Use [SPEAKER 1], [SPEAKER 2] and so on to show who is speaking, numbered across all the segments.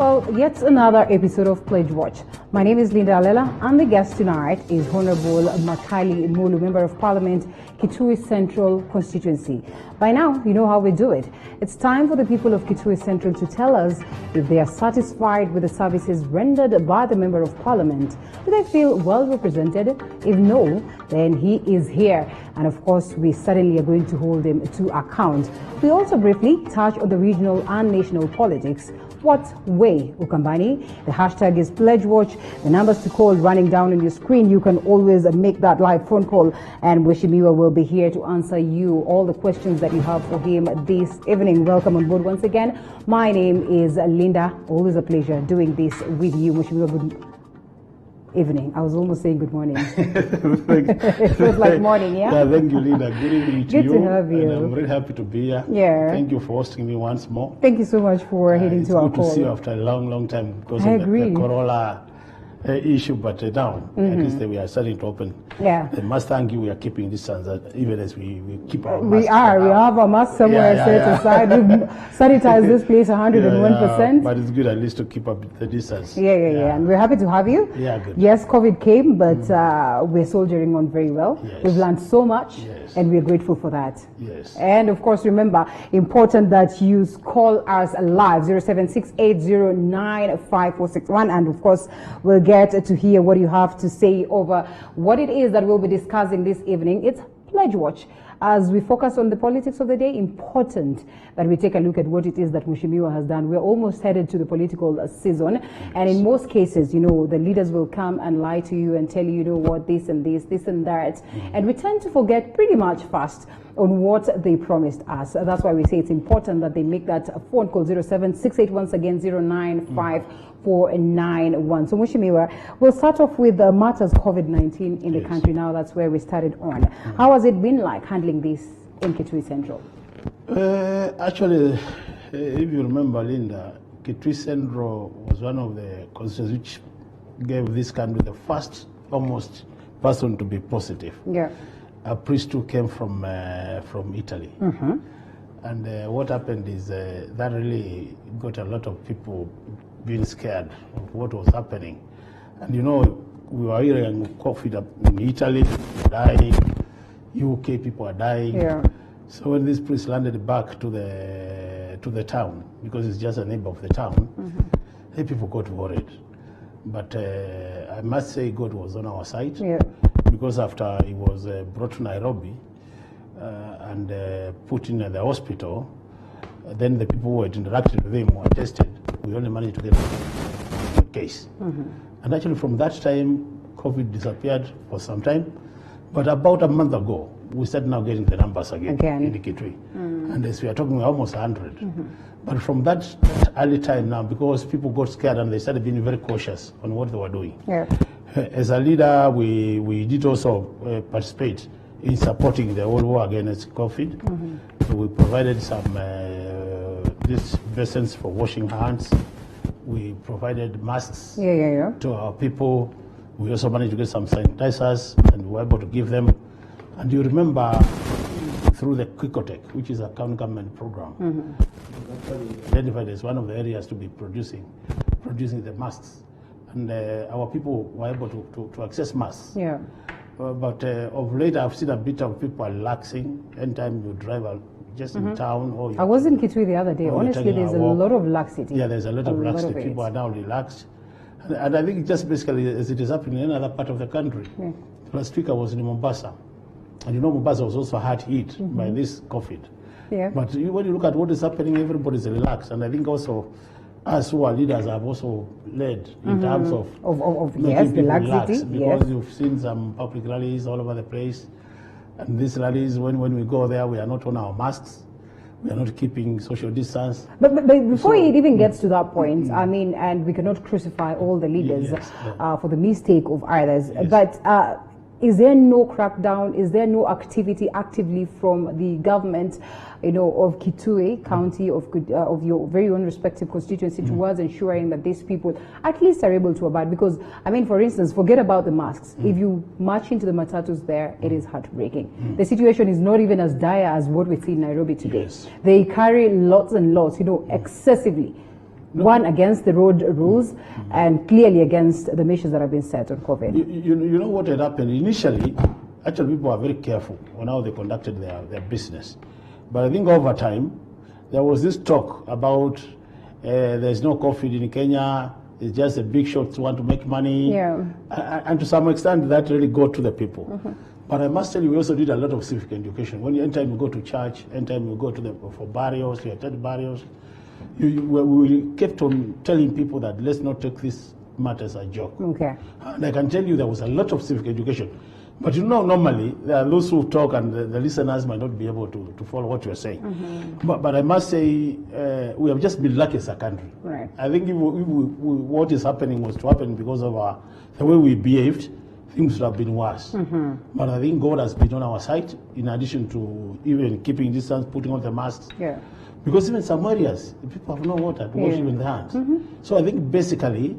[SPEAKER 1] Well, yet another episode of Pledge Watch. My name is Linda Alela, and the guest tonight is Honorable Makali Mulu, Member of Parliament, KITUI Central Constituency. By now, you know how we do it. It's time for the people of KITUI Central to tell us if they are satisfied with the services rendered by the Member of Parliament. Do they feel well represented? If no, then he is here. And of course, we certainly are going to hold him to account. We also briefly touch on the regional and national politics. What way, Ukambani? The hashtag is Pledge Watch. The numbers to call running down on your screen. You can always make that live phone call, and Weshimiwa will be here to answer you all the questions that you have for him this evening. Welcome on board once again. My name is Linda. Always a pleasure doing this with you. Weshimiwa, good evening. I was almost saying good morning. It feels like morning, yeah?
[SPEAKER 2] Yeah, thank you, Linda. Good evening to you.
[SPEAKER 1] Good to have you.
[SPEAKER 2] And I'm very happy to be here.
[SPEAKER 1] Yeah.
[SPEAKER 2] Thank you for hosting me once more.
[SPEAKER 1] Thank you so much for heading to our call.
[SPEAKER 2] It's good to see you after a long, long time because
[SPEAKER 1] I
[SPEAKER 2] of
[SPEAKER 1] agree.
[SPEAKER 2] the Corolla issue, but now at least we are starting to open.
[SPEAKER 1] Yeah.
[SPEAKER 2] I must thank you. We are keeping this even as we keep our
[SPEAKER 1] We
[SPEAKER 2] masks.
[SPEAKER 1] are. We have a mask somewhere set aside. We've sanitized this place 101%.
[SPEAKER 2] But it's good at least to keep up the distance.
[SPEAKER 1] Yeah. And we're happy to have you.
[SPEAKER 2] Yeah, good.
[SPEAKER 1] Yes, COVID came, but we're soldiering on very well.
[SPEAKER 2] Yes.
[SPEAKER 1] We've learned so much, and we're grateful for that.
[SPEAKER 2] Yes.
[SPEAKER 1] And of course, remember, important that you call us live, 0768095461. And of course, we'll get to hear what you have to say over what it is that we'll be discussing this evening. It's Pledge Watch. As we focus on the politics of the day, important that we take a look at what it is that Weshimiwa has done. We're almost headed to the political season, and in most cases, you know, the leaders will come and lie to you and tell you, you know what, this and this, this and that, and we tend to forget pretty much fast on what they promised us. That's why we say it's important that they make that phone call 0768 once again 095491. So Weshimiwa, we'll start off with the matters COVID-19 in the country now. That's where we started on. How has it been like handling this in KITUI Central?
[SPEAKER 2] Actually, if you remember, Linda, KITUI Central was one of the constituencies which gave this country the first almost person to be positive.
[SPEAKER 1] Yeah.
[SPEAKER 2] A priest who came from Italy. And what happened is that really got a lot of people being scared of what was happening. And you know, we were hearing COVID in Italy, dying, UK people are dying.
[SPEAKER 1] Yeah.
[SPEAKER 2] So when this priest landed back to the town, because it's just a neighbor of the town, people got worried. But I must say God was on our side.
[SPEAKER 1] Yeah.
[SPEAKER 2] Because after he was brought to Nairobi and put in the hospital, then the people who had interacted with him were tested. We only managed to get a case. And actually from that time, COVID disappeared for some time. But about a month ago, we started now getting the numbers again. In the KITUI. And as we are talking, almost 100. But from that early time now, because people got scared and they started being very cautious on what they were doing.
[SPEAKER 1] Yeah.
[SPEAKER 2] As a leader, we did also participate in supporting the whole war against COVID. So we provided some these basins for washing hands. We provided masks to our people. We also managed to get some sanitizers, and we were able to give them. And you remember through the KITUI, which is a county government program, identified as one of the areas to be producing the masks. And our people were able to access masks.
[SPEAKER 1] Yeah.
[SPEAKER 2] But of late, I've seen a bit of people relaxing. Anytime you drive just in town, or
[SPEAKER 1] I was in KITUI the other day. Honestly, there's a lot of laxity.
[SPEAKER 2] Yeah, there's a lot of laxity. People are now relaxed. And I think it just basically as it is happening in another part of the country. Last week I was in Mombasa. And you know, Mombasa was also hard hit by this COVID.
[SPEAKER 1] Yeah.
[SPEAKER 2] But when you look at what is happening, everybody's relaxed. And I think also us who are leaders have also led in terms of making people relax, because you've seen some public rallies all over the place. And these rallies, when we go there, we are not on our masks. We are not keeping social distance. But
[SPEAKER 1] before it even gets to that point, I mean, and we cannot crucify all the leaders for the mistake of others. But is there no crackdown? Is there no activity actively from the government, you know, of KITUI County, of your very own respective constituency towards ensuring that these people at least are able to abide? Because, I mean, for instance, forget about the masks. If you march into the matatus there, it is heartbreaking. The situation is not even as dire as what we see in Nairobi today. They carry lots and lots, you know, excessively.
[SPEAKER 2] No.
[SPEAKER 1] One, against the road rules, and clearly against the measures that have been set on COVID.
[SPEAKER 2] You know what had happened? Initially, actually people were very careful on how they conducted their business. But I think over time, there was this talk about there's no COVID in Kenya, it's just a big shots who want to make money.
[SPEAKER 1] Yeah.
[SPEAKER 2] And to some extent, that really got to the people. But I must tell you, we also did a lot of civic education. Anytime you go to church, anytime you go to for burials, you attend burials, we kept on telling people that let's not take this matter as a joke.
[SPEAKER 1] Okay.
[SPEAKER 2] And I can tell you there was a lot of civic education. But you know, normally, there are those who talk and the listeners might not be able to follow what you're saying. But I must say, we have just been lucky as a country.
[SPEAKER 1] Right.
[SPEAKER 2] I think if what is happening was to happen because of the way we behaved, things would have been worse. But I think God has been on our side, in addition to even keeping distance, putting on the masks.
[SPEAKER 1] Yeah.
[SPEAKER 2] Because even some areas, people have no water to wash even their hands. So I think basically,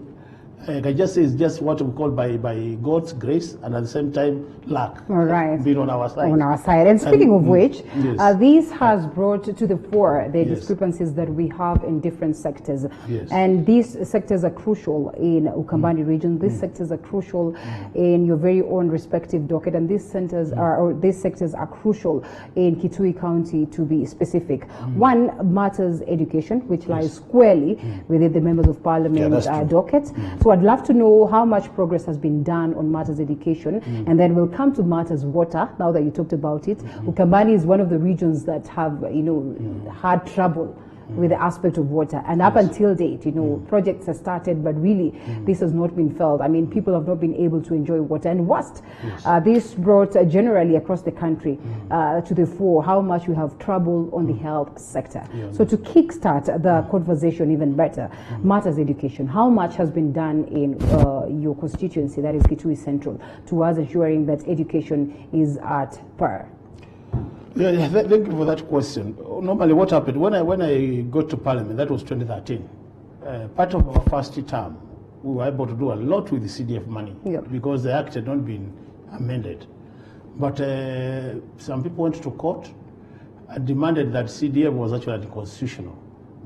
[SPEAKER 2] I can just say it's just what we call by God's grace and at the same time luck being on our side.
[SPEAKER 1] On our side. And speaking of which,
[SPEAKER 2] yes.
[SPEAKER 1] this has brought to the fore the
[SPEAKER 2] Yes.
[SPEAKER 1] discrepancies that we have in different sectors.
[SPEAKER 2] Yes.
[SPEAKER 1] And these sectors are crucial in Ukambani region. These sectors are crucial in your very own respective docket. And these sectors are crucial in Kitui County, to be specific. One matters education, which lies squarely within the members of parliament docket. So I'd love to know how much progress has been done on matters education, and then we'll come to matters water, now that you talked about it. Ukambani is one of the regions that have, had trouble with the aspect of water, and up until date, projects have started, but really this has not been felt. I mean, people have not been able to enjoy water, and worst, this brought generally across the country to the fore how much we have trouble on the health sector. So to kickstart the conversation even better, matters education, how much has been done in your constituency, that is Kitui Central, towards ensuring that education is at par?
[SPEAKER 2] Yeah, thank you for that question. Normally what happened, when I got to Parliament, that was 2013, part of our first term, we were able to do a lot with the CDF money because the act had not been amended. But some people went to court and demanded that CDF was actually unconstitutional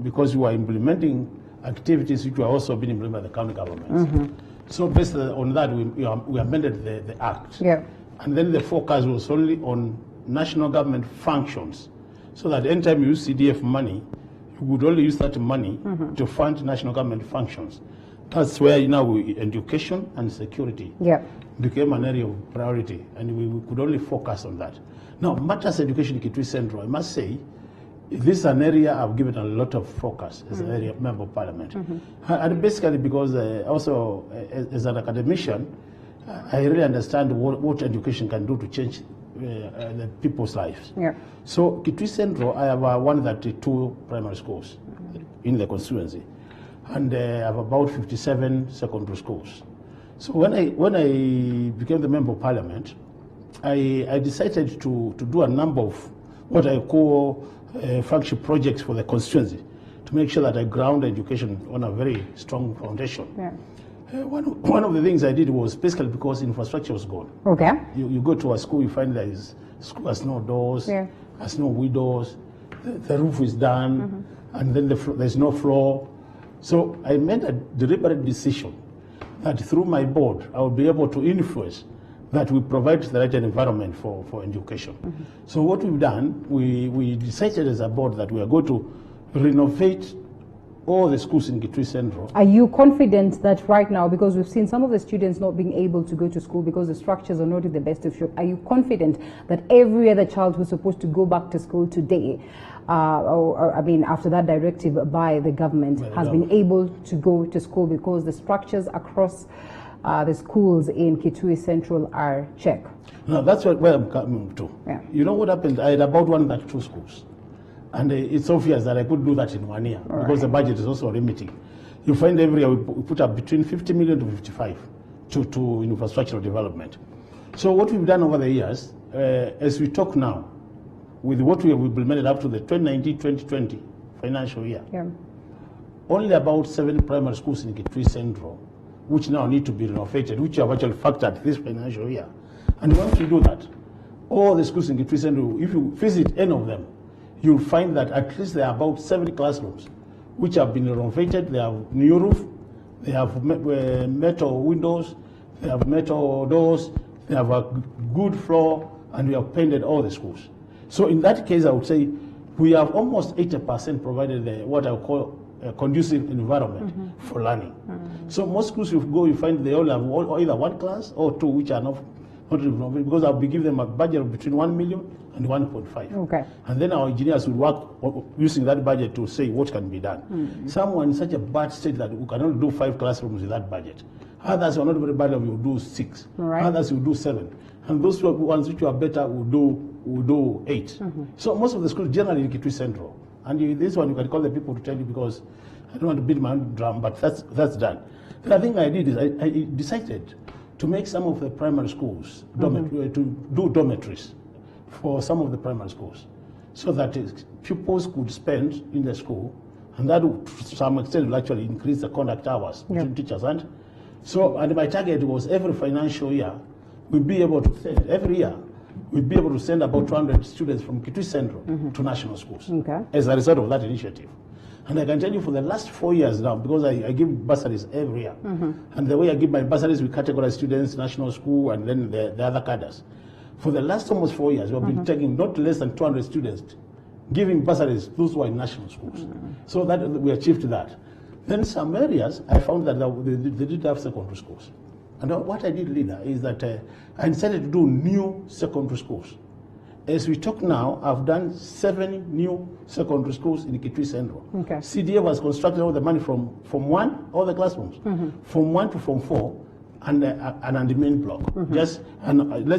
[SPEAKER 2] because we were implementing activities which were also being implemented by the county governments. So based on that, we amended the act. And then the focus was only on national government functions, so that anytime you use CDF money, you would only use that money to fund national government functions. That's where education and security became an area of priority, and we could only focus on that. Now, matters education in Kitui Central, I must say, this is an area I've given a lot of focus as an area member of parliament. And basically because also as an academician, I really understand what education can do to change the people's lives. So Kitui Central, I have 132 primary schools in the constituency, and I have about 57 secondary schools. So when I became the member of parliament, I decided to do a number of what I call flagship projects for the constituency to make sure that I ground education on a very strong foundation. One of the things I did was basically because infrastructure was gone. You go to a school, you find there is school has no doors, has no windows, the roof is done, and then there's no floor. So I made a deliberate decision that through my board, I will be able to influence that we provide the right environment for education. So what we've done, we decided as a board that we are going to renovate all the schools in Kitui Central. Are
[SPEAKER 1] you confident that right now, because we've seen some of the students not being able to go to school because the structures are not in the best of shape, are you confident that every other child who's supposed to go back to school today, after that directive by the government, has been able to go to school because the structures across the schools in Kitui Central are checked?
[SPEAKER 2] No, that's where I'm coming to. You know what happened? I had about 102 schools. And it's obvious that I could do that in 1 year because the budget is also limiting. You find every year we put up between 50 million to 55 to infrastructural development. So what we've done over the years, as we talk now, with what we have implemented up to the 2019-2020 financial year, only about 7 primary schools in Kitui Central, which now need to be renovated, which have actually factored this financial year. And once we do that, all the schools in Kitui Central, if you visit any of them, you'll find that at least there are about 70 classrooms which have been renovated. They have new roof, they have metal windows, they have metal doors, they have a good floor, and we have painted all the schools. So in that case, I would say we have almost 80% provided what I would call a conducive environment for learning. So most schools you go, you find they all have either one class or two, which are not renovated, because I'll be giving them a budget of between 1 million and 1.5.
[SPEAKER 1] Okay.
[SPEAKER 2] And then our engineers will work using that budget to say what can be done. Some are in such a bad state that we cannot do 5 classrooms with that budget. Others are not very bad, we will do 6.
[SPEAKER 1] Right.
[SPEAKER 2] Others will do 7. And those ones which are better will do 8. So most of the schools generally in KITUI Central. And this one you can call the people to tell you, because I don't want to beat my own drum, but that's done. The other thing I did is I decided to make some of the primary schools to do dormitories for some of the primary schools, so that pupils could spend in the school, and that would, to some extent, will actually increase the contact hours between teachers. And my target was every financial year we'll be able to send, every year we'll be able to send about 200 students from KITUI Central to national schools as a result of that initiative. And I can tell you for the last 4 years now, because I give bursaries every year. And the way I give my bursaries, we categorize students, national school, and then the other cadres. For the last almost 4 years, we've been taking not less than 200 students, giving bursaries, those who are in national schools. So that we achieved that. Then some areas, I found that they did have secondary schools. And what I did, leader, is that I decided to do new secondary schools. As we talk now, I've done 7 new secondary schools in KITUI Central. Okay. CDA was constructing all the money from Form 1, all the classrooms, Form 1 to Form 4, and on the main block. Let's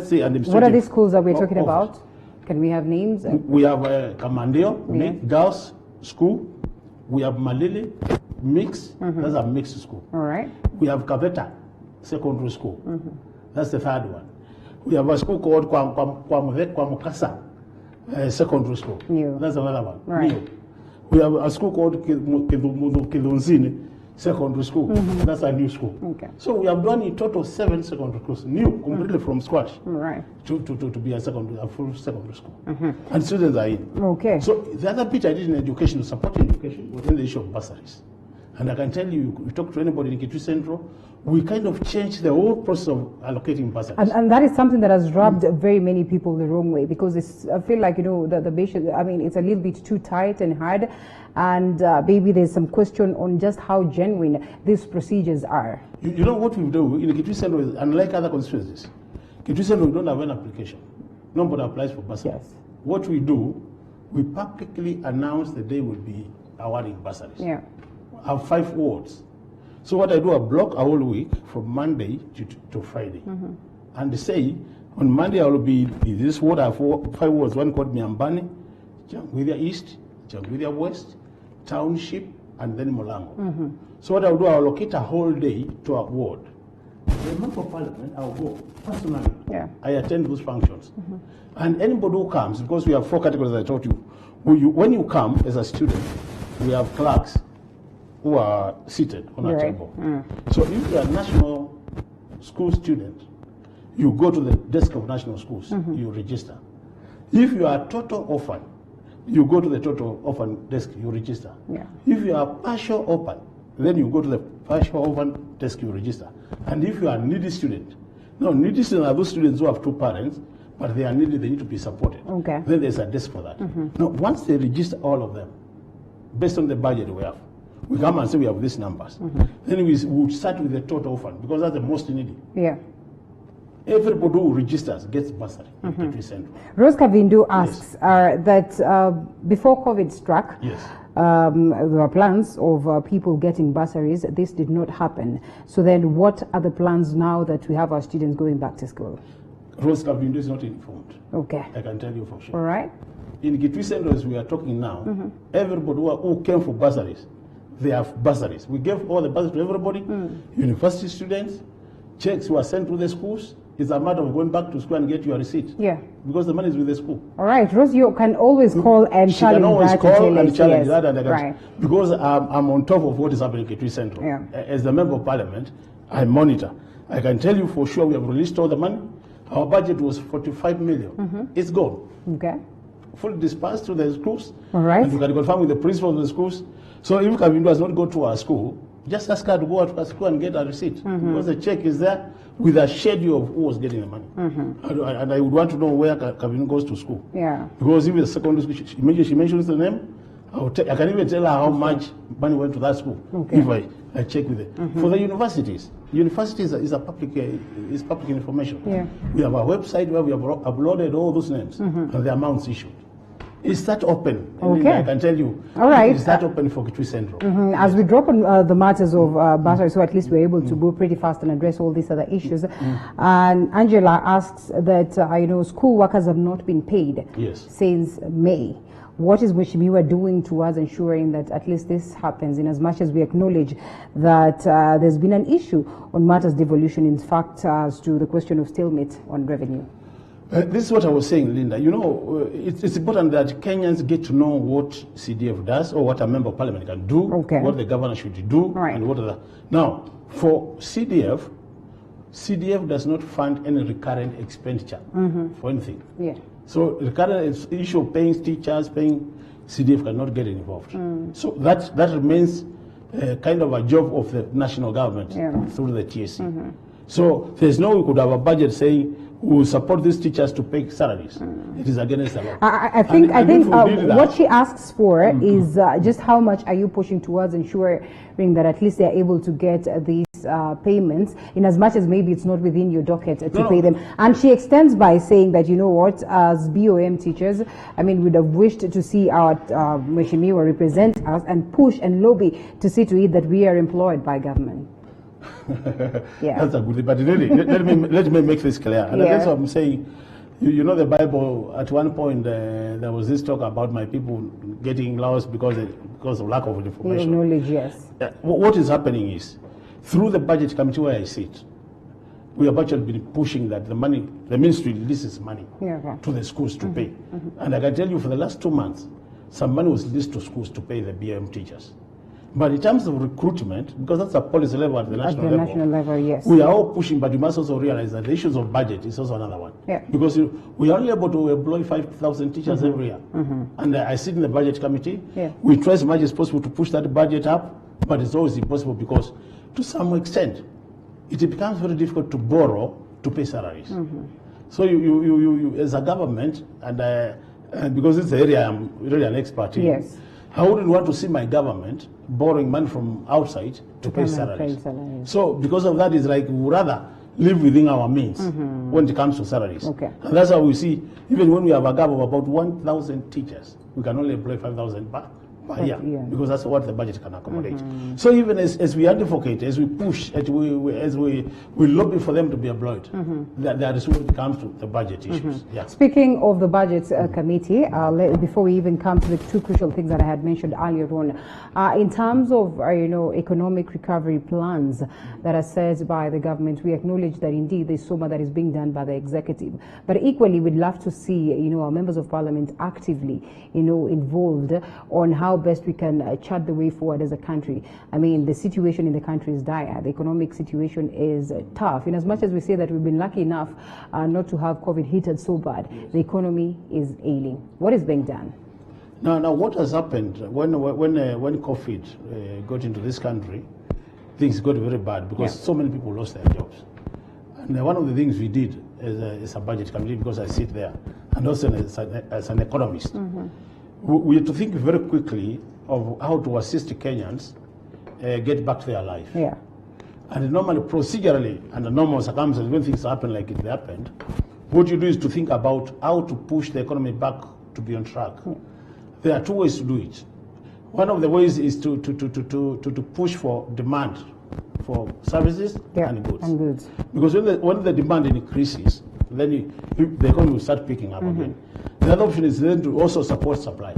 [SPEAKER 2] say,
[SPEAKER 1] what are these schools that we're talking about? Can we have names?
[SPEAKER 2] We have Kamandeo, Girls School. We have Malili, Mix. That's a mixed school. All right. We have Kaveta Secondary School. That's the third one. We have a school called Kwamukasa Secondary School. New. That's another one. Right. New. We have a school called Kidunzini Secondary School. That's a new school. Okay. So we have done in total 7 secondary schools, new, completely from scratch. Right. To be a full secondary school. And students are in. Okay. So the other bit I did in education, supporting education, was in the issue of bursaries. And I can tell you, you talk to anybody in KITUI Central, we kind of changed the whole process of allocating bursaries.
[SPEAKER 1] And that is something that has rubbed very many people the wrong way, because I feel like, the basic, I mean, it's a little bit too tight and hard, and maybe there's some question on just how genuine these procedures are.
[SPEAKER 2] You know what we do in KITUI Central, unlike other constituencies, KITUI Central, we don't have an application. Nobody applies for bursaries. Yes. What we do, we publicly announce the day we'll be awarding bursaries. Yeah. I have 5 wards. So what I do, I block a whole week from Monday to Friday. And say, on Monday I will be in this ward. I have 5 wards. One called Miambani, Jangwidya East, Jangwidya West, Township, and then Molango. So what I will do, I will allocate a whole day to a ward. The member of parliament, I will go personally. Yeah. I attend those functions. And anybody who comes, because we have 4 categories I told you, when you come as a student, we have clerks who are seated on a table. So if you are a national school student, you go to the desk of national schools, you register. If you are a total orphan, you go to the total orphan desk, you register. Yeah. If you are partial orphan, then you go to the partial orphan desk, you register. And if you are a needy student, now needy students are those students who have 2 parents, but they are needy, they need to be supported. Okay. Then there's a desk for that. Now, once they register all of them, based on the budget we have, we come and say we have these numbers. Then we would start with the total orphan, because that's the most needy. Yeah. Everybody who registers gets bursary in KITUI Central.
[SPEAKER 1] Rose Kavindu asks that before COVID struck, there were plans of people getting bursaries. This did not happen. So then what are the plans now that we have our students going back to school?
[SPEAKER 2] Rose Kavindu is not informed. Okay. I can tell you for sure.
[SPEAKER 1] All right.
[SPEAKER 2] In KITUI Central, as we are talking now, everybody who came for bursaries, they have bursaries. We gave all the bursaries to everybody, university students, checks who are sent to the schools. It's a matter of going back to school and get your receipt. Yeah. Because the money is with the school.
[SPEAKER 1] All right. Rose, you can always call and challenge that. She can always
[SPEAKER 2] call and challenge that. And because I'm on top of what is happening in KITUI Central. Yeah. As the member of parliament, I monitor. I can tell you for sure we have released all the money. Our budget was 45 million. It's gone. Okay. fully dispersed to the schools.
[SPEAKER 1] All right.
[SPEAKER 2] And you can confirm with the principals of the schools. So if Kavindu does not go to our school, just ask her to go out to our school and get a receipt. Because the check is there with a schedule of who was getting the money. And I would want to know where Kavindu goes to school.
[SPEAKER 1] Yeah.
[SPEAKER 2] Because if the secondary school, she mentions the name, I can even tell her how much money went to that school if I check with it. For the universities is public information.
[SPEAKER 1] Yeah.
[SPEAKER 2] We have a website where we have uploaded all those names and the amounts issued. It's that open. I can tell you.
[SPEAKER 1] All right.
[SPEAKER 2] It's that open for KITUI Central.
[SPEAKER 1] As we drop on the matters of bursary, so at least we're able to go pretty fast and address all these other issues. And Angela asks that, school workers have not been paid since May. What is Mheshimiwa doing towards ensuring that at least this happens, in as much as we acknowledge that there's been an issue on matters devolution, in fact, as to the question of stalemate on revenue?
[SPEAKER 2] This is what I was saying, Linda. It's important that Kenyans get to know what CDF does or what a member of parliament can do, what the governor should do, and what other. Now, for CDF does not fund any recurrent expenditure for anything. Yeah. So recurrent issue of paying teachers, paying CDF cannot get involved. So that remains kind of a job of the national government through the TSC. So there's no we could have a budget saying we will support these teachers to pay salaries. It is against the law.
[SPEAKER 1] I think what she asks for is just how much are you pushing towards ensuring that at least they are able to get these payments, in as much as maybe it's not within your docket to pay them. And she extends by saying that, as BOM teachers, we'd have wished to see our Mheshimiwa represent us and push and lobby to see to it that we are employed by government.
[SPEAKER 2] That's a good thing. But really, let me make this clear. And that's what I'm saying. The Bible, at one point, there was this talk about my people getting lost because of lack of information.
[SPEAKER 1] Knowledge, yes.
[SPEAKER 2] What is happening is, through the budget committee where I sit, we have actually been pushing that the ministry releases money to the schools to pay. And I can tell you, for the last 2 months, some money was released to schools to pay the BM teachers. But in terms of recruitment, because that's a policy level at the national level,
[SPEAKER 1] yes,
[SPEAKER 2] we are all pushing, but you must also realize that the issues of budget is also another one. Because we are only able to employ 5,000 teachers every year. And I sit in the budget committee. We try as much as possible to push that budget up, but it's always impossible because, to some extent, it becomes very difficult to borrow to pay salaries. So you as a government, and because it's the area I'm really an expert in, I wouldn't want to see my government borrowing money from outside to pay salaries. So because of that, it's like we would rather live within our means when it comes to salaries. And that's how we see, even when we have a gap of about 1,000 teachers, we can only employ 5,000 per year, because that's what the budget can accommodate. So even as we advocate, as we push, as we lobby for them to be employed, that is when it comes to the budget issues.
[SPEAKER 1] Speaking of the budget committee, before we even come to the two crucial things that I had mentioned earlier on, in terms of economic recovery plans that are set by the government, we acknowledge that indeed there's so much that is being done by the executive, but equally we'd love to see our members of parliament actively involved on how best we can chart the way forward as a country. The situation in the country is dire. The economic situation is tough. In as much as we say that we've been lucky enough not to have COVID hit us so bad, the economy is ailing. What is being done?
[SPEAKER 2] Now, what has happened when COVID got into this country? Things got very bad because so many people lost their jobs. And one of the things we did as a budget committee, because I sit there, and also as an economist, we have to think very quickly of how to assist Kenyans get back to their life. And normally, procedurally, under normal circumstances, when things happen like it happened, what you do is to think about how to push the economy back to be on track. There are two ways to do it. One of the ways is to push for demand for services and goods. Because when the demand increases, then the economy will start picking up again. The other option is then to also support supply.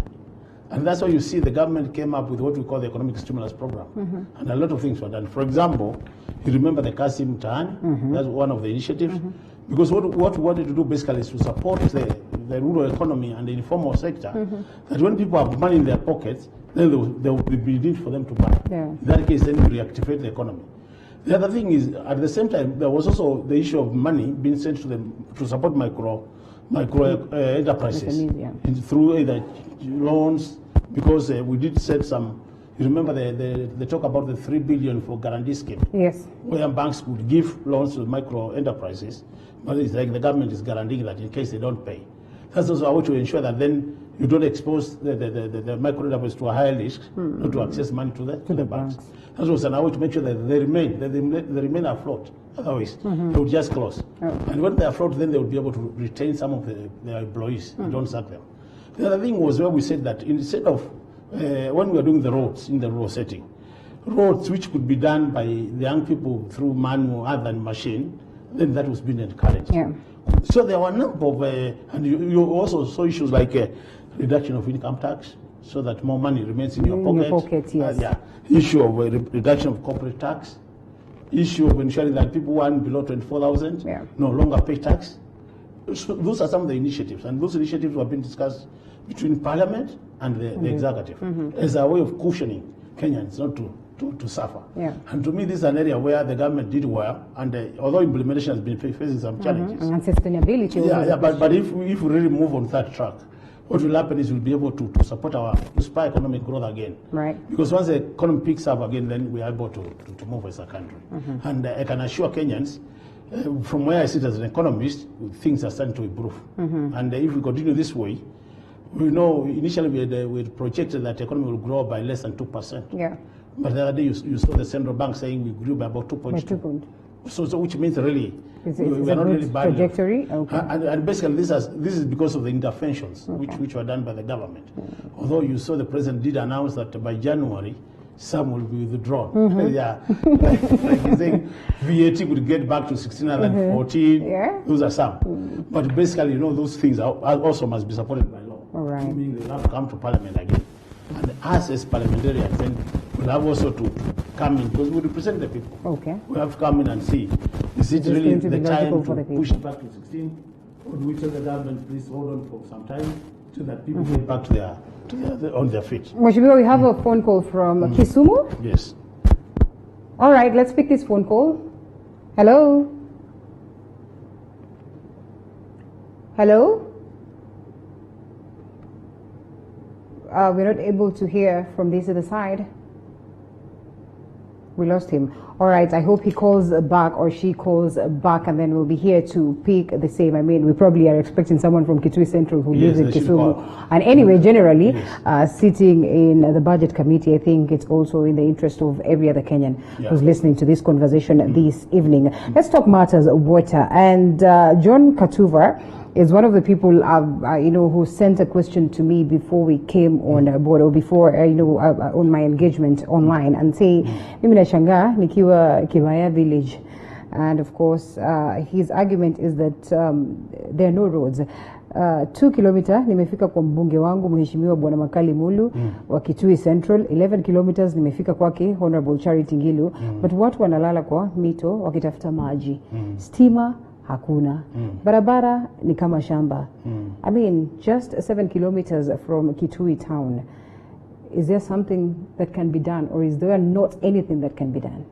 [SPEAKER 2] And that's why you see the government came up with what we call the economic stimulus program. And a lot of things were done. For example, you remember the Kasim Mtaani, that's one of the initiatives. Because what we wanted to do basically is to support the rural economy and the informal sector, that when people have money in their pockets, then there will be need for them to buy. In that case, then we reactivate the economy. The other thing is, at the same time, there was also the issue of money being sent to them to support micro micro enterprises through either loans, because we did set some. You remember they talk about the 3 billion for guarantee scheme.
[SPEAKER 1] Yes.
[SPEAKER 2] Where banks would give loans to micro enterprises, but it's like the government is guaranteeing that in case they don't pay. That's also a way to ensure that then you don't expose the micro enterprises to a higher risk, not to access money to the banks. That was an way to make sure that they remain afloat. Otherwise, they would just close. Oh. And when they are afloat, then they would be able to retain some of their employees. You don't sack them. The other thing was where we said that instead of when we were doing the roads in the rural setting, roads which could be done by the young people through manual other than machine, then that was being encouraged. Yeah. So there were a number of, and you also saw issues like reduction of income tax, so that more money remains in your pocket.
[SPEAKER 1] Yes.
[SPEAKER 2] Issue of reduction of corporate tax, issue of ensuring that people who earn below 24,000 no longer pay tax. So those are some of the initiatives, and those initiatives were being discussed between Parliament and the executive as a way of cushioning Kenyans not to suffer. Yeah. And to me, this is an area where the government did well, and although implementation has been facing some challenges.
[SPEAKER 1] And sustainability.
[SPEAKER 2] But if we really move on that track, what will happen is we'll be able to support to spur economic growth again.
[SPEAKER 1] Right.
[SPEAKER 2] Because once the economy picks up again, then we are able to move as a country. And I can assure Kenyans, from where I sit as an economist, things are starting to improve. And if we continue this way, we know initially we had projected that the economy will grow by less than 2%.
[SPEAKER 1] Yeah.
[SPEAKER 2] But the other day you saw the central bank saying we grew by about 2.2. So which means really we are not really bad.
[SPEAKER 1] Trajectory. Okay.
[SPEAKER 2] And basically this is because of the interventions which were done by the government. Although you saw the president did announce that by January some will be withdrawn. Yeah, like he's saying VAT would get back to 1614.
[SPEAKER 1] Yeah.
[SPEAKER 2] Those are some. But basically, those things also must be supported by law.
[SPEAKER 1] All right.
[SPEAKER 2] Meaning they have to come to Parliament again. And us as parliamentarians then will have also to come in, because we represent the people.
[SPEAKER 1] Okay.
[SPEAKER 2] We have to come in and see, is it really the time to push it back to 16? Or do we tell the government, please hold on for some time, so that people get back on their feet?
[SPEAKER 1] Mheshimiwa, we have a phone call from Kisumu.
[SPEAKER 2] Yes.
[SPEAKER 1] All right, let's pick this phone call. Hello? Hello? We're not able to hear from this other side. We lost him. All right, I hope he calls back or she calls back, and then we'll be here to pick the same. I mean, we probably are expecting someone from KITUI Central who lives in Kisumu. And anyway, generally, sitting in the budget committee, I think it's also in the interest of every other Kenyan who's listening to this conversation this evening. Let's talk matters of water. And John Katuva is one of the people who sent a question to me before we came on board, or before on my engagement online, and say mimi nashangaa nikiwa Kibaya village, and of course his argument is that there are no roads. 2 kilometers nimefika kwa mbunge wangu Mheshimiwa Bwana Makali Mulu wa KITUI Central. 11 kilometers nimefika kwake Honorable Charity Ngilu. But watu wanalala kwa mito wakitafuta maji. Stima hakuna. Barabara ni kama shamba. I mean, just 7 kilometers from KITUI town. Is there something that can be done, or is there not anything that can be done?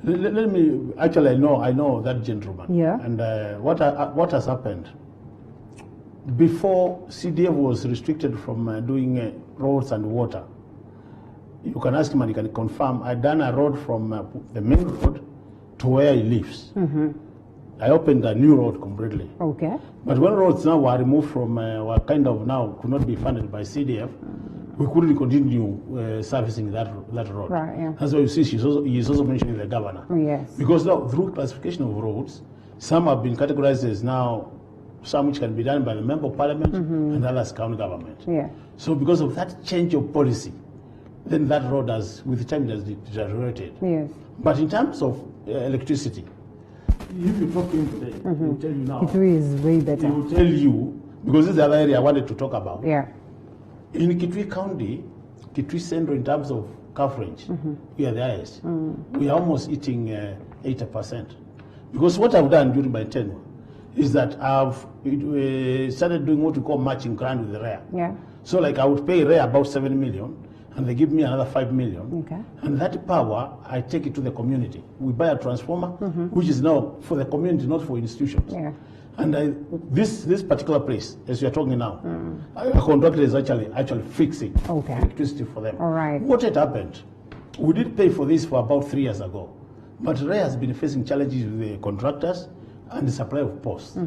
[SPEAKER 2] Let me, actually I know that gentleman.
[SPEAKER 1] Yeah.
[SPEAKER 2] And what has happened? Before CDF was restricted from doing roads and water, you can ask him and he can confirm, I've done a road from the main road to where he lives. I opened a new road completely. Okay. But when roads now were removed from, were kind of now could not be funded by CDF, we couldn't continue servicing that road.
[SPEAKER 1] Right, yeah.
[SPEAKER 2] That's why you see he's also mentioning the governor.
[SPEAKER 1] Yes.
[SPEAKER 2] Because now through classification of roads, some have been categorized as now some which can be done by the member of parliament and others county government. Yeah. So because of that change of policy, then that road has, with time, has deteriorated.
[SPEAKER 1] Yes.
[SPEAKER 2] But in terms of electricity, if you talk to him today, he will tell you now.
[SPEAKER 1] KITUI is way better.
[SPEAKER 2] He will tell you, because this is the other area I wanted to talk about.
[SPEAKER 1] Yeah.
[SPEAKER 2] In KITUI County, KITUI Central, in terms of coverage, we are the highest. We are almost hitting 80%. Because what I've done during my tenure is that I've started doing what we call matching grant with the REA. Yeah. So like I would pay REA about 7 million, and they give me another 5 million. Okay. And that power, I take it to the community. We buy a transformer, which is now for the community, not for institutions. Yeah. And this particular place, as we are talking now, a contractor is actually fixing electricity for them.
[SPEAKER 1] All right.
[SPEAKER 2] What had happened? We did pay for this for about 3 years ago, but REA has been facing challenges with the contractors and the supply of posts.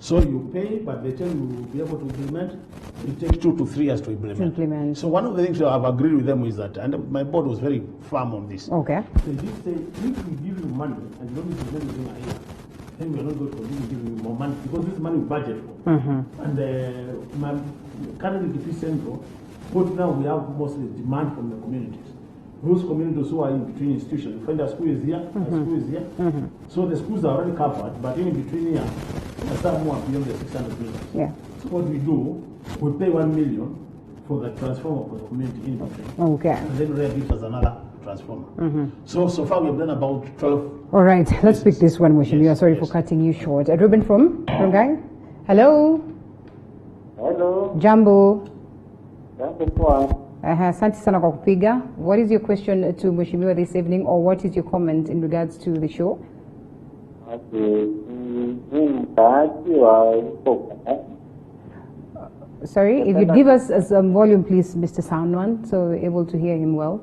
[SPEAKER 2] So you pay, but they tell you will be able to implement. It takes 2 to 3 years to implement. So one of the things I've agreed with them is that, and my board was very firm on this.
[SPEAKER 1] Okay.
[SPEAKER 2] They did say, if we give you money and you don't need to spend anything a year, then we are not going to continue giving you more money because this money we budget for. And currently, KITUI Central, but now we have mostly demand from the communities. Those communities who are in between institutions, you find a school is here, a school is here. So the schools are already covered, but in between here, there's some more beyond the 600 million.
[SPEAKER 1] Yeah.
[SPEAKER 2] So what we do, we pay 1 million for the transformer for the community in between.
[SPEAKER 1] Okay.
[SPEAKER 2] And then REA gives us another transformer. So far we have done about 12.
[SPEAKER 1] All right, let's pick this one, Mheshimiwa.
[SPEAKER 2] Yes,
[SPEAKER 1] Sorry for cutting you short. Ruben from Rongai. Hello.
[SPEAKER 3] Hello.
[SPEAKER 1] Jambo.
[SPEAKER 3] Jambo poa.
[SPEAKER 1] Asante sana kwa kupiga. What is your question to Mheshimiwa this evening, or what is your comment in regards to the show? Sorry, if you'd give us some volume, please, Mr. Soundman, so we're able to hear him well.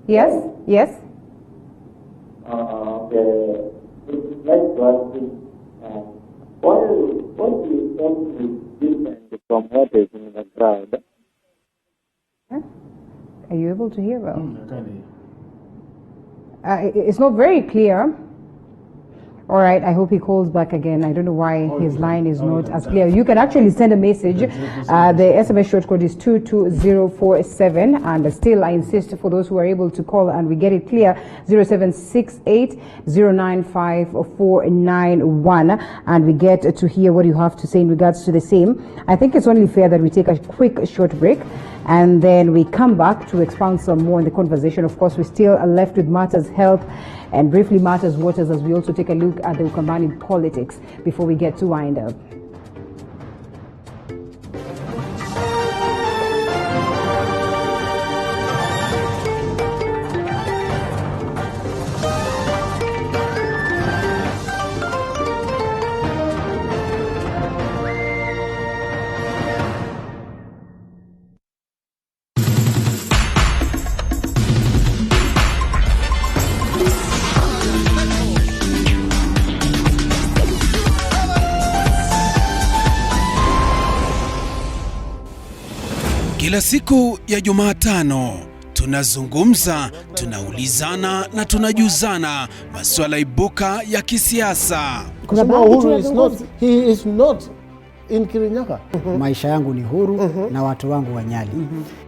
[SPEAKER 1] Yes? Yes?
[SPEAKER 3] What do you think is different from what is in the ground?
[SPEAKER 1] Are you able to hear well? It's not very clear. All right, I hope he calls back again. I don't know why his line is not as clear. You can actually send a message. The SMS short code is 22047. And still, I insist for those who are able to call and we get it clear, 0768 095 491. And we get to hear what you have to say in regards to the same. I think it's only fair that we take a quick short break and then we come back to expound some more in the conversation. Of course, we still are left with matters health and briefly matters waters as we also take a look at the Ukambani politics before we get to wind up.
[SPEAKER 4] Kila siku ya Jumatano tunazungumza, tunaulizana na tunajuzana masuala ibuka ya kisiasa.
[SPEAKER 5] Kuna baadhi he is not in Kirinyaga.
[SPEAKER 6] Maisha yangu ni huru na watu wangu wanyali.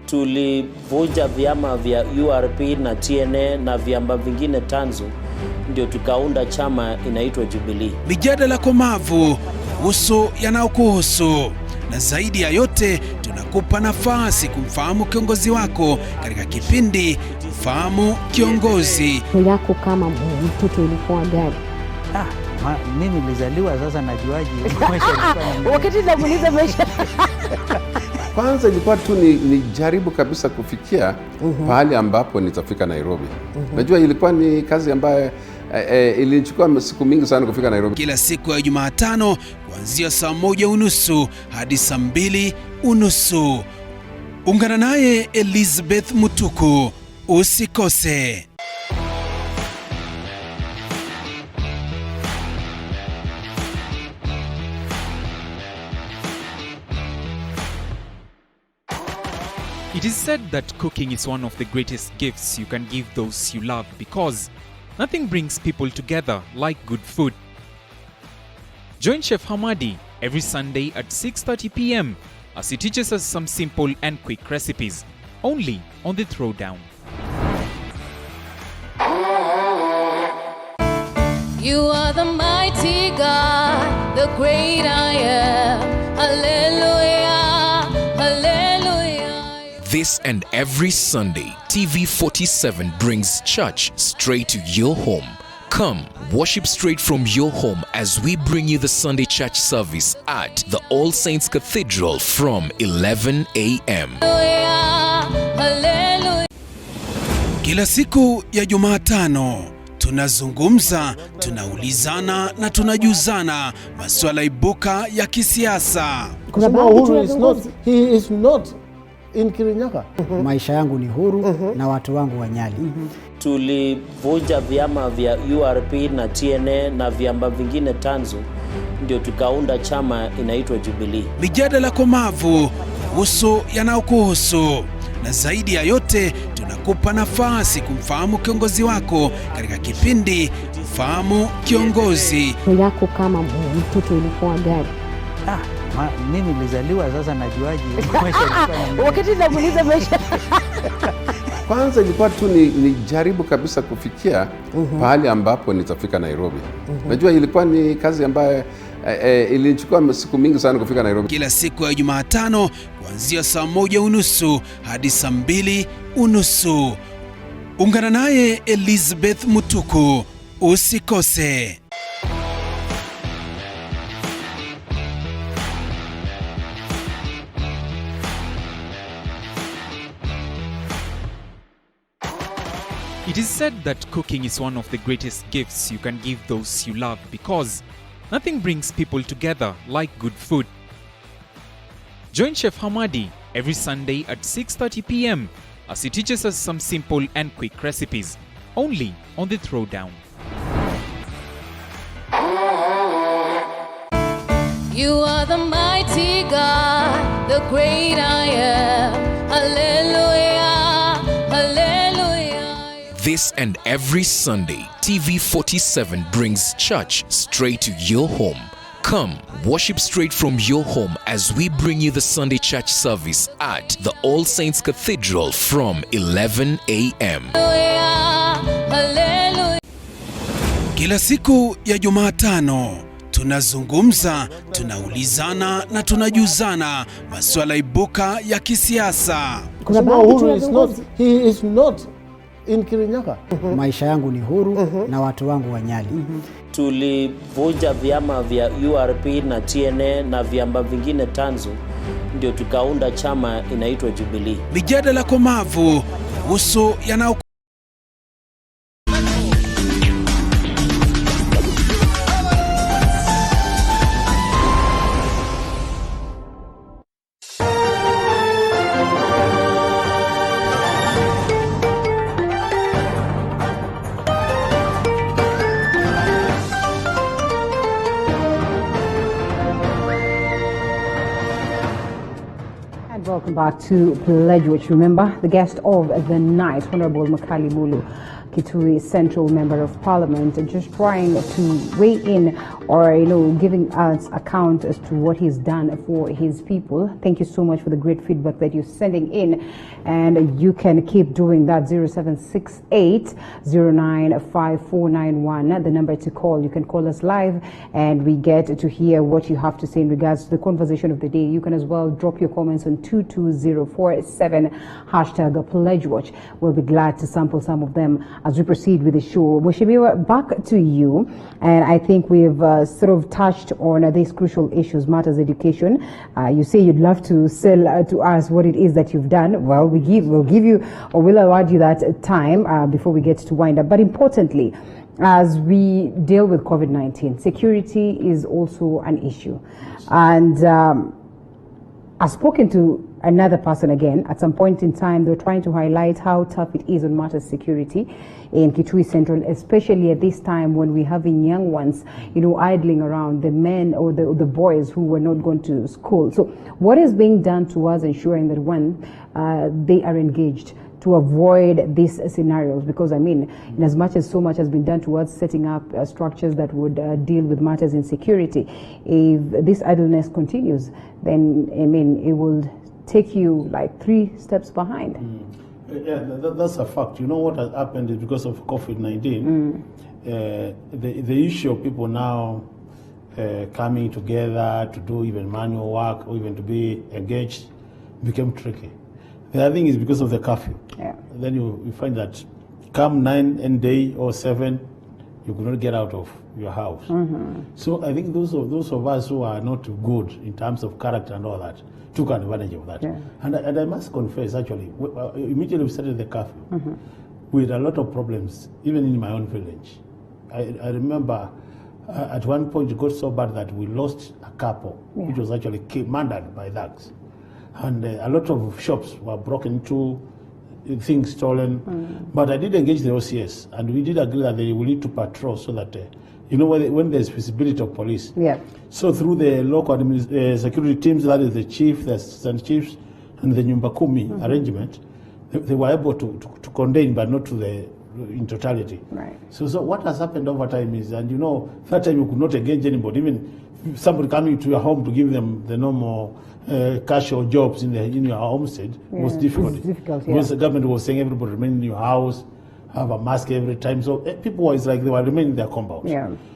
[SPEAKER 7] Tulivunja vyama vya URP na TNA na vyama vingine tanzu, ndio tukaunda chama inaitwa Jubilee.
[SPEAKER 4] Mijadala komavu kuhusu yanayokuhusu, na zaidi ya yote tunakupa nafasi kumfahamu kiongozi wako katika kipindi Mfahamu Kiongozi.
[SPEAKER 8] Yako kama mtoto ilikuwa gani?
[SPEAKER 9] Mimi nilizaliwa sasa najuaje maisha ilikuwa.
[SPEAKER 8] Wakati namuuliza maisha.
[SPEAKER 10] Kwanza ilikuwa tu ni jaribu kabisa kufikia pahali ambapo nitafika Nairobi. Najua ilikuwa ni kazi ambayo ilichukua siku mingi sana kufika Nairobi.
[SPEAKER 4] Kila siku ya Jumatano kuanzia saa 1:30 hadi saa 2:30. Ungana naye Elizabeth Mutuku. Usikose.
[SPEAKER 11] It is said that cooking is one of the greatest gifts you can give those you love because nothing brings people together like good food. Join Chef Hamadi every Sunday at 6:30 p.m. as he teaches us some simple and quick recipes, only on The Throwdown.
[SPEAKER 12] You are the mighty God, the great I am. Hallelujah, hallelujah.
[SPEAKER 13] This and every Sunday, TV47 brings church straight to your home. Come, worship straight from your home as we bring you the Sunday church service at the All Saints Cathedral from 11 a.m.
[SPEAKER 4] Kila siku ya Jumatano Tunazungumza, tunaulizana na tunajuzana masuala ibuka ya kisiasa.
[SPEAKER 5] Uhuru is not in Kirinyaga.
[SPEAKER 6] Maisha yangu ni huru na watu wangu wa Nyali.
[SPEAKER 7] Tulivunja vyama vya URP na TNA na vyama vingine tanzu, ndio tukaunda chama inaitwa Jubilee.
[SPEAKER 4] Mijadala komavu kuhusu yanayokuhusu, na zaidi ya yote tunakupa nafasi kumfahamu kiongozi wako katika kipindi Mfahamu Kiongozi.
[SPEAKER 8] yako kama mtoto ilikuwa gari.
[SPEAKER 9] Mimi nilizaliwa sasa najuaje maisha ilikuwa
[SPEAKER 8] Wakati namuuliza maisha
[SPEAKER 10] Kwanza ilikuwa tu ni jaribu kabisa kufikia pahali ambapo nitafika Nairobi. Najua ilikuwa ni kazi ambayo ilichukua siku mingi sana kufika Nairobi.
[SPEAKER 4] Kila siku ya Jumatano kuanzia saa 1:30 hadi saa 2:30. Ungana naye Elizabeth Mutuku, usikose.
[SPEAKER 11] It is said that cooking is one of the greatest gifts you can give those you love because nothing brings people together like good food. Join Chef Hamadi every Sunday at 6:30 p.m. as he teaches us some simple and quick recipes, only on The Throwdown.
[SPEAKER 12] You are the mighty God, the great I am. Hallelujah, hallelujah.
[SPEAKER 13] This and every Sunday, TV47 brings church straight to your home. Come, worship straight from your home as we bring you the Sunday church service at the All Saints Cathedral from 11 a.m.
[SPEAKER 4] Kila siku ya Jumatano tunazungumza, tunaulizana na tunajuzana masuala ibuka ya kisiasa.
[SPEAKER 5] Uhuru is not in Kirinyaga.
[SPEAKER 6] Maisha yangu ni huru na watu wangu wa Nyali.
[SPEAKER 7] Tulivunja vyama vya URP na TNA na vyama vingine tanzu, ndio tukaunda chama inaitwa Jubilee.
[SPEAKER 4] Mijadala komavu kuhusu yanao.
[SPEAKER 1] Welcome back to Pledge Watch. Remember, the guest of the night, Honorable Makali Mulu, KITUI Central Member of Parliament, just trying to weigh in or, giving us account as to what he's done for his people. Thank you so much for the great feedback that you're sending in. And you can keep doing that. 0768-095491, the number to call. You can call us live and we get to hear what you have to say in regards to the conversation of the day. You can as well drop your comments on 22047 #PledgeWatch. We'll be glad to sample some of them as we proceed with the show. Mheshimiwa, back to you. And I think we've sort of touched on these crucial issues, matters education. You say you'd love to sell to us what it is that you've done. Well, we'll give you, or we'll award you that time before we get to wind up. But importantly, as we deal with COVID-19, security is also an issue. And I've spoken to another person again. At some point in time, they were trying to highlight how tough it is on matters security in KITUI Central, especially at this time when we're having young ones, idling around, the men or the boys who were not going to school. So what is being done towards ensuring that when they are engaged to avoid these scenarios? Because in as much as so much has been done towards setting up structures that would deal with matters in security, if this idleness continues, then it will take you like 3 steps behind.
[SPEAKER 2] Yeah, that's a fact. You know what has happened is because of COVID-19, the issue of people now coming together to do even manual work or even to be engaged became tricky. The other thing is because of the curfew.
[SPEAKER 1] Yeah.
[SPEAKER 2] Then you find that come 9 day or 7, you could not get out of your house. So I think those of us who are not good in terms of character and all that took advantage of that.
[SPEAKER 1] Yeah.
[SPEAKER 2] And I must confess, actually, immediately we started the curfew, we had a lot of problems, even in my own village. I remember at one point it got so bad that we lost a couple, which was actually murdered by thugs. And a lot of shops were broken into, things stolen. But I did engage the OCS, and we did agree that they will need to patrol so that, when there's visibility of police. So through the local security teams, that is the chief, the assistant chiefs, and the Nyumba Kumi arrangement, they were able to contain, but not to in totality. So what has happened over time is, and that time you could not engage anybody, even somebody coming to your home to give them the normal cash or jobs in your homestead was difficult. Because the government was saying everybody remain in your house, have a mask every time. So people were like they were remaining in their compounds.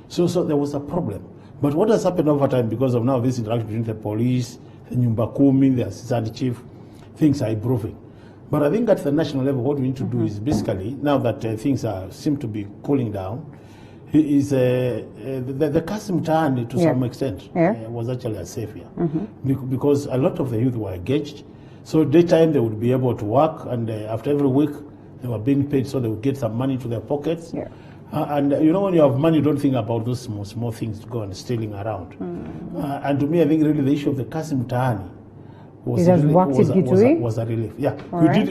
[SPEAKER 2] So there was a problem. But what has happened over time because of now this interaction between the police, the Nyumba Kumi, the assistant chief, things are improving. But I think at the national level, what we need to do is basically, now that things seem to be cooling down, is the kasi mtaani to some extent was actually a savior. Because a lot of the youth were engaged. So daytime they would be able to work, and after every week they were being paid, so they would get some money to their pockets. And when you have money, you don't think about those small things to go and stealing around. And to me, I think really the issue of the kasi mtaani was a relief.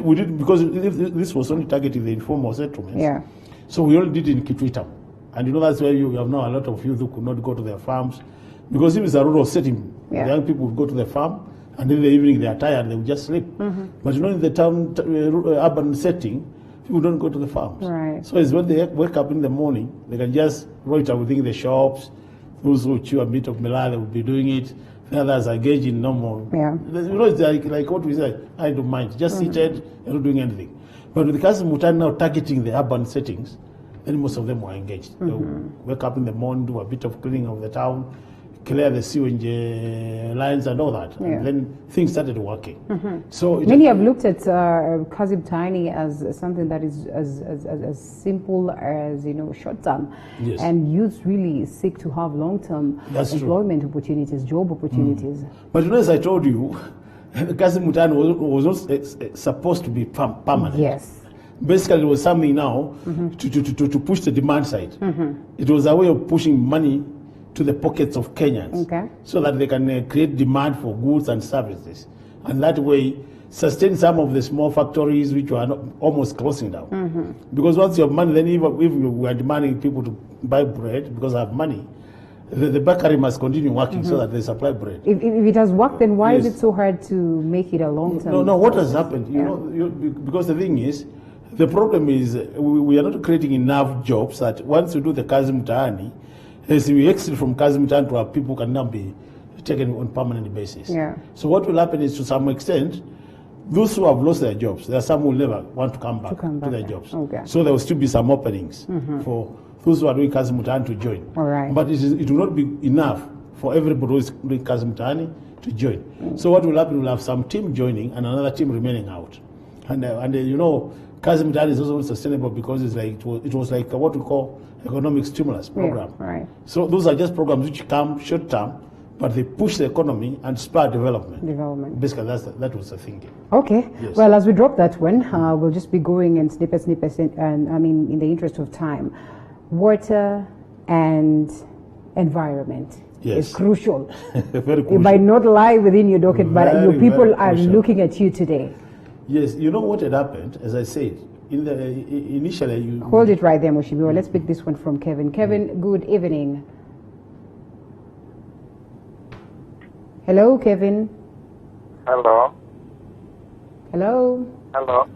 [SPEAKER 2] We did because this was only targeting the informal settlements. So we only did in KITUI town. And that's where you have now a lot of youth who could not go to their farms. Because if it's a rural setting, the young people would go to the farm, and in the evening they are tired, they would just sleep. But in the town, urban setting, people don't go to the farms. So it's when they wake up in the morning, they can just write everything in the shops. Those who chew a bit of melon, they will be doing it. The others are engaged in normal. It's like what we say, I don't mind. Just seated, you're not doing anything. But with the Kasi Mutani now targeting the urban settings, then most of them were engaged. They wake up in the morning, do a bit of cleaning of the town, clear the sewage lines and all that. And then things started working. So
[SPEAKER 1] many have looked at Kasi Mutani as something that is as simple as short term, and youths really seek to have long-term employment opportunities, job opportunities.
[SPEAKER 2] But as I told you, Kasi Mutani was not supposed to be permanent. Basically, it was something now to push the demand side. It was a way of pushing money to the pockets of Kenyans, so that they can create demand for goods and services, and that way sustain some of the small factories which were almost closing down. Because once you have money, then if we are demanding people to buy bread because I have money, the bakery must continue working so that they supply bread.
[SPEAKER 1] If it has worked, then why is it so hard to make it a long-term?
[SPEAKER 2] No. What has happened? Because the thing is, the problem is we are not creating enough jobs that once we do the Kasi Mutani, as we exit from Kasi Mutani to our people can now be taken on permanent basis. So what will happen is, to some extent, those who have lost their jobs, there are some who will never want to come back to their jobs. So there will still be some openings for those who are doing Kasi Mutani to join. But it will not be enough for everybody who is doing Kasi Mutani to join. So what will happen, we'll have some team joining and another team remaining out. And Kasi Mutani is also sustainable because it's like it was like what we call economic stimulus program. So those are just programs which come short term, but they push the economy and spur development. Basically, that was the thinking.
[SPEAKER 1] Okay. Well, as we drop that one, we'll just be going in snippets, and I mean, in the interest of time, water and environment is crucial.
[SPEAKER 2] Very crucial.
[SPEAKER 1] It might not lie within your docket, but your people are looking at you today.
[SPEAKER 2] Yes, you know what had happened, as I said, initially you...
[SPEAKER 1] Hold it right there, Moshibiwa. Let's pick this one from Kevin. Kevin, good evening. Hello, Kevin.
[SPEAKER 3] Hello.
[SPEAKER 1] Hello.
[SPEAKER 3] Hello.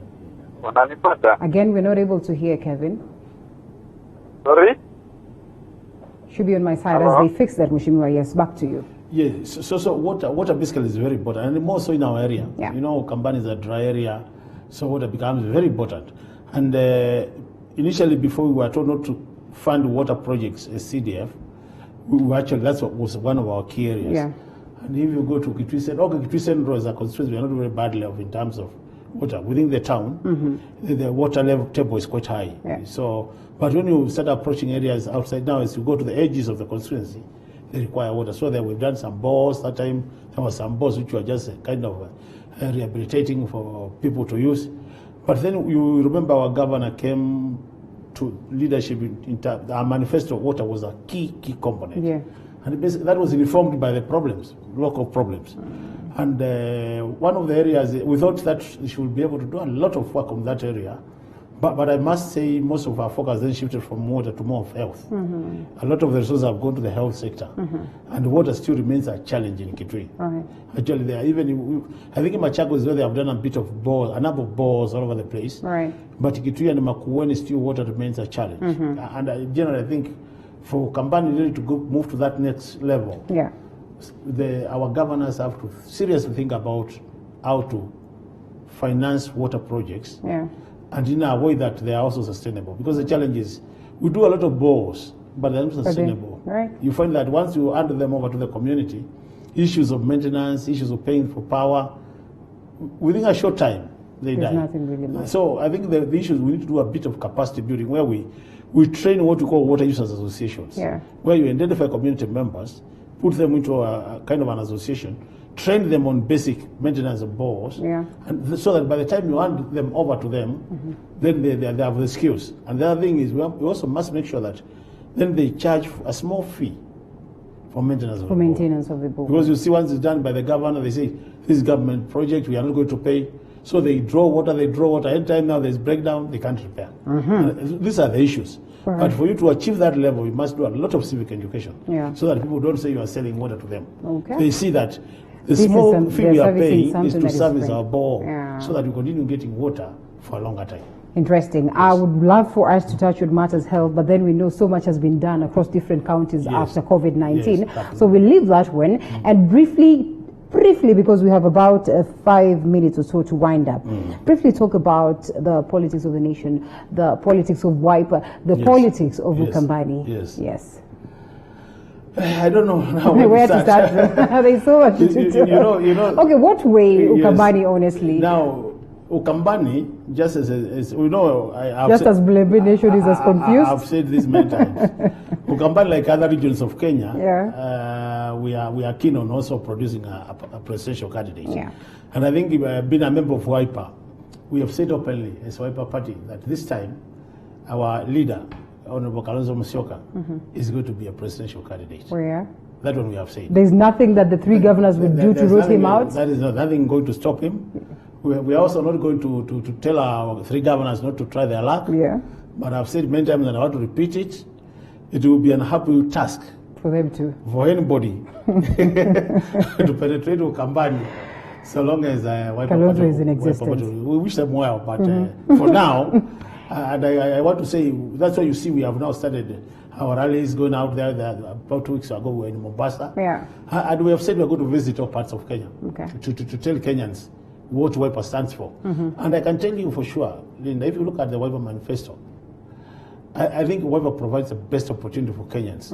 [SPEAKER 3] Unanipata?
[SPEAKER 1] Again, we're not able to hear Kevin.
[SPEAKER 3] Sorry?
[SPEAKER 1] Should be on my side. As they fix that, Moshibiwa. Yes, back to you.
[SPEAKER 2] Yes, so water basically is very important, and more so in our area. Kambani is a dry area, so water becomes very important. And initially, before we were told not to fund water projects as CDF, that was one of our key areas. And if you go to KITUI Central, KITUI Central as a constituency, we are not very badly off in terms of water. Within the town, the water level table is quite high. So, but when you start approaching areas outside now, as you go to the edges of the constituency, they require water. So that we've done some bores. That time there were some bores which were just kind of rehabilitating for people to use. But then you remember our governor came to leadership our manifesto. Water was a key component.
[SPEAKER 1] Yeah.
[SPEAKER 2] And that was informed by the problems, local problems. And one of the areas, we thought that she would be able to do a lot of work on that area. But I must say, most of our focus then shifted from water to more of health. A lot of the resources have gone to the health sector. And water still remains a challenge in KITUI.
[SPEAKER 1] Right.
[SPEAKER 2] Actually, there are I think in Machakos, where they have done a bit of a number of balls all over the place.
[SPEAKER 1] Right.
[SPEAKER 2] But KITUI and Makueni, still water remains a challenge. And generally, I think for Kambani really to move to that next level,
[SPEAKER 1] yeah,
[SPEAKER 2] our governors have to seriously think about how to finance water projects.
[SPEAKER 1] Yeah.
[SPEAKER 2] And in a way that they are also sustainable. Because the challenge is, we do a lot of bores, but they're not sustainable.
[SPEAKER 1] Right.
[SPEAKER 2] You find that once you hand them over to the community, issues of maintenance, issues of paying for power, within a short time, they
[SPEAKER 1] There's
[SPEAKER 2] die.
[SPEAKER 1] nothing really much.
[SPEAKER 2] So I think the issues, we need to do a bit of capacity building where we train what we call water users associations, where you identify community members, put them into a kind of an association, train them on basic maintenance of bores, and so that by the time you hand them over to them, then they have the skills. And the other thing is we also must make sure that then they charge a small fee for maintenance of
[SPEAKER 1] the bore.
[SPEAKER 2] Because you see, once it's done by the governor, they say, this is government project, we are not going to pay. So they draw water. Anytime now there's breakdown, they can't repair. And these are the issues.
[SPEAKER 1] Right.
[SPEAKER 2] But for you to achieve that level, you must do a lot of civic education, so that people don't say you are selling water to them.
[SPEAKER 1] Okay.
[SPEAKER 2] They see that the small fee we are paying is to service our bore, so that we continue getting water for a longer time.
[SPEAKER 1] Interesting. I would love for us to touch on matters health, but then we know so much has been done across different counties after COVID-19. So we'll leave that one and briefly, because we have about 5 minutes or so to wind up, briefly talk about the politics of the nation, the politics of Wiper, the politics of Ukambani. Yes.
[SPEAKER 2] I don't know
[SPEAKER 1] where to start. There's so much to do.
[SPEAKER 2] You know.
[SPEAKER 1] Okay, what way Ukambani, honestly?
[SPEAKER 2] Now, Ukambani, just as we know,
[SPEAKER 1] as Mlembe Nation is as confused.
[SPEAKER 2] I've said this many times. Ukambani, like other regions of Kenya, we are keen on also producing a presidential candidate. And I think being a member of Wiper, we have said openly as Wiper Party that this time our leader, Honorable Kalonzo Musyoka, is going to be a presidential candidate.
[SPEAKER 1] Where?
[SPEAKER 2] That one we have said.
[SPEAKER 1] There's nothing that the three governors would do to root him out?
[SPEAKER 2] That is nothing going to stop him. We are also not going to tell our three governors not to try their luck. But I've said many times and I want to repeat it. It will be an unhappy task
[SPEAKER 1] for them to,
[SPEAKER 2] for anybody to penetrate Ukambani, so long as
[SPEAKER 1] Kalonzo is in existence.
[SPEAKER 2] We wish them well, but for now, and I want to say, that's why you see we have now started our rallies going out there. About 2 weeks ago, we were in Mombasa. And we have said we're going to visit all parts of Kenya to tell Kenyans what Wiper stands for. And I can tell you for sure, Linda, if you look at the Wiper manifesto, I think Wiper provides the best opportunity for Kenyans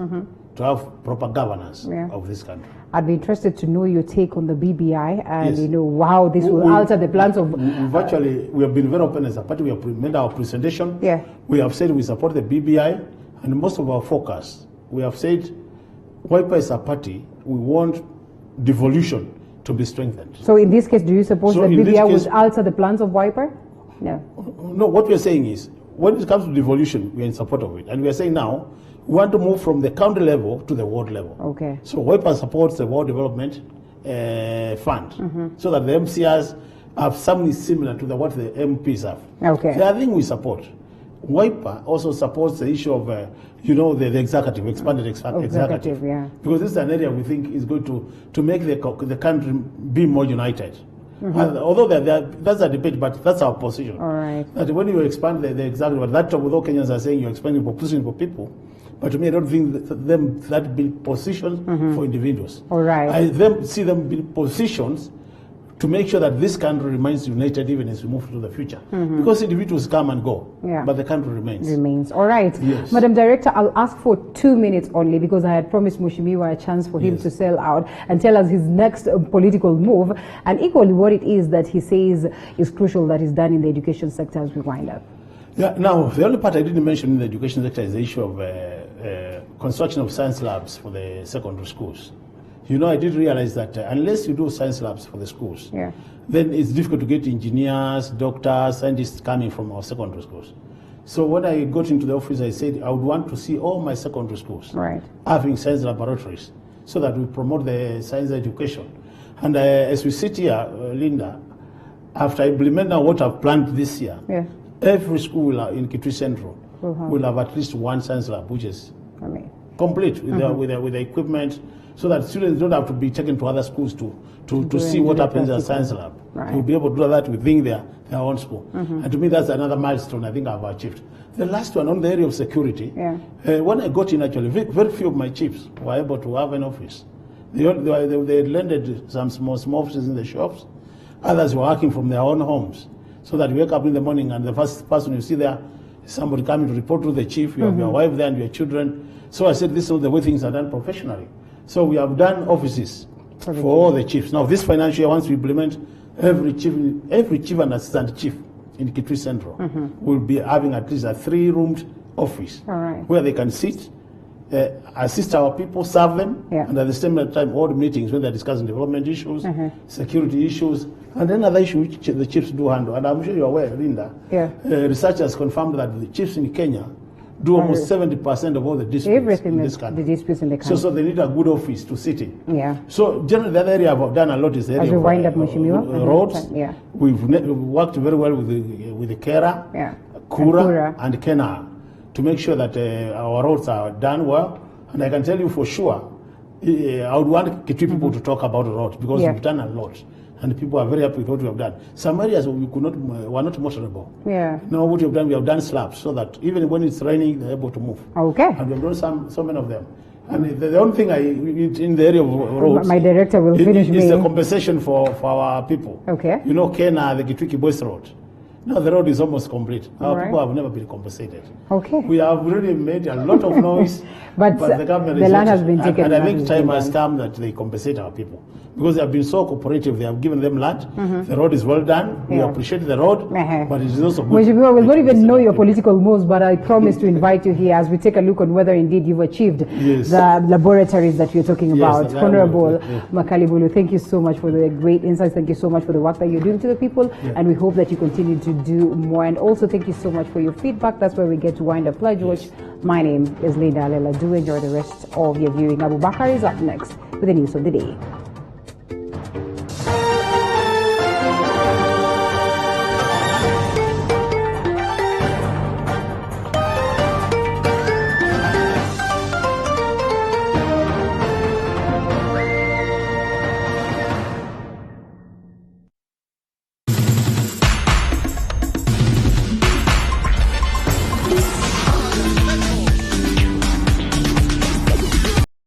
[SPEAKER 2] to have proper governance of this country.
[SPEAKER 1] I'd be interested to know your take on the BBI and how this will alter the plans of...
[SPEAKER 2] We have been very open as a party. We have made our presentation. We have said we support the BBI, and most of our focus, we have said Wiper is a party, we want devolution to be strengthened.
[SPEAKER 1] So in this case, do you suppose the BBI will alter the plans of Wiper? No.
[SPEAKER 2] No, what we are saying is, when it comes to devolution, we are in support of it. And we are saying now, we want to move from the county level to the ward level. So Wiper supports the Ward Development Fund, so that the MCRs have something similar to what the MPs have. The other thing we support, Wiper also supports the issue of, the executive, expanded executive. Because this is an area we think is going to make the country be more united. Although that's a debate, but that's our position. That when you expand the executive, at that time, although Kenyans are saying you're expanding positions for people, but to me, I don't think that build positions for individuals. I see them build positions to make sure that this country remains united even as we move to the future. Because individuals come and go, but the country remains.
[SPEAKER 1] All right. Madam Director, I'll ask for 2 minutes only because I had promised Mushimiwa a chance for him to sell out and tell us his next political move and equally what it is that he says is crucial that is done in the education sector as we wind up.
[SPEAKER 2] Now, the only part I didn't mention in the education sector is the issue of construction of science labs for the secondary schools. You know, I did realize that unless you do science labs for the schools, then it's difficult to get engineers, doctors, scientists coming from our secondary schools. So when I got into the office, I said I would want to see all my secondary schools having science laboratories so that we promote the science education. And as we sit here, Linda, after implementing what I've planned this year, every school in KITUI Central will have at least one science lab, which is complete with the equipment, so that students don't have to be taken to other schools to see what happens in a science lab. They'll be able to do that within their own school. And to me, that's another milestone I think I've achieved. The last one, on the area of security, when I got in, actually, very few of my chiefs were able to have an office. They lended some small offices in the shops. Others were working from their own homes. So that you wake up in the morning and the first person you see there is somebody coming to report to the chief. You have your wife there and your children. So I said, this is the way things are done professionally. So we have done offices for all the chiefs. Now, this financial year, once we implement, every chief and assistant chief in KITUI Central will be having at least a 3-roomed office where they can sit, assist our people, serve them, and at the same time hold meetings when they're discussing development issues, security issues, and then other issues which the chiefs do handle. And I'm sure you're aware, Linda, research has confirmed that the chiefs in Kenya do almost 70% of all the disputes in this country.
[SPEAKER 1] The disputes in the country.
[SPEAKER 2] So they need a good office to sit in. So generally the other area I've done a lot is the area of roads. We've worked very well with the KERA, Kura, and Kena to make sure that our roads are done well. And I can tell you for sure, I would want KITUI people to talk about the roads because we've done a lot. And people are very happy with what we have done. Some areas we were not motorable. Now what we have done, we have done slabs so that even when it's raining, they're able to move. And we have done so many of them. And the only thing in the area of roads,
[SPEAKER 1] my director will finish
[SPEAKER 2] is the compensation for our people. You know, Kena, the KITUI Boys Road. No, the road is almost complete. Our people have never been compensated. We have really made a lot of noise, but the government
[SPEAKER 1] the land has been taken.
[SPEAKER 2] And I think time has come that they compensate our people. Because they have been so cooperative, they have given them land. The road is well done. We appreciate the road, but it is also good.
[SPEAKER 1] We will not even know your political moves, but I promise to invite you here as we take a look on whether indeed you've achieved the laboratories that you're talking about. Honorable Makali Mulu, thank you so much for the great insights. Thank you so much for the work that you're doing to the people, and we hope that you continue to do more. And also thank you so much for your feedback. That's where we get to wind up Pledge Watch. My name is Linda Alela. Do enjoy the rest of your viewing. Abu Bakar is up next with the news of the day.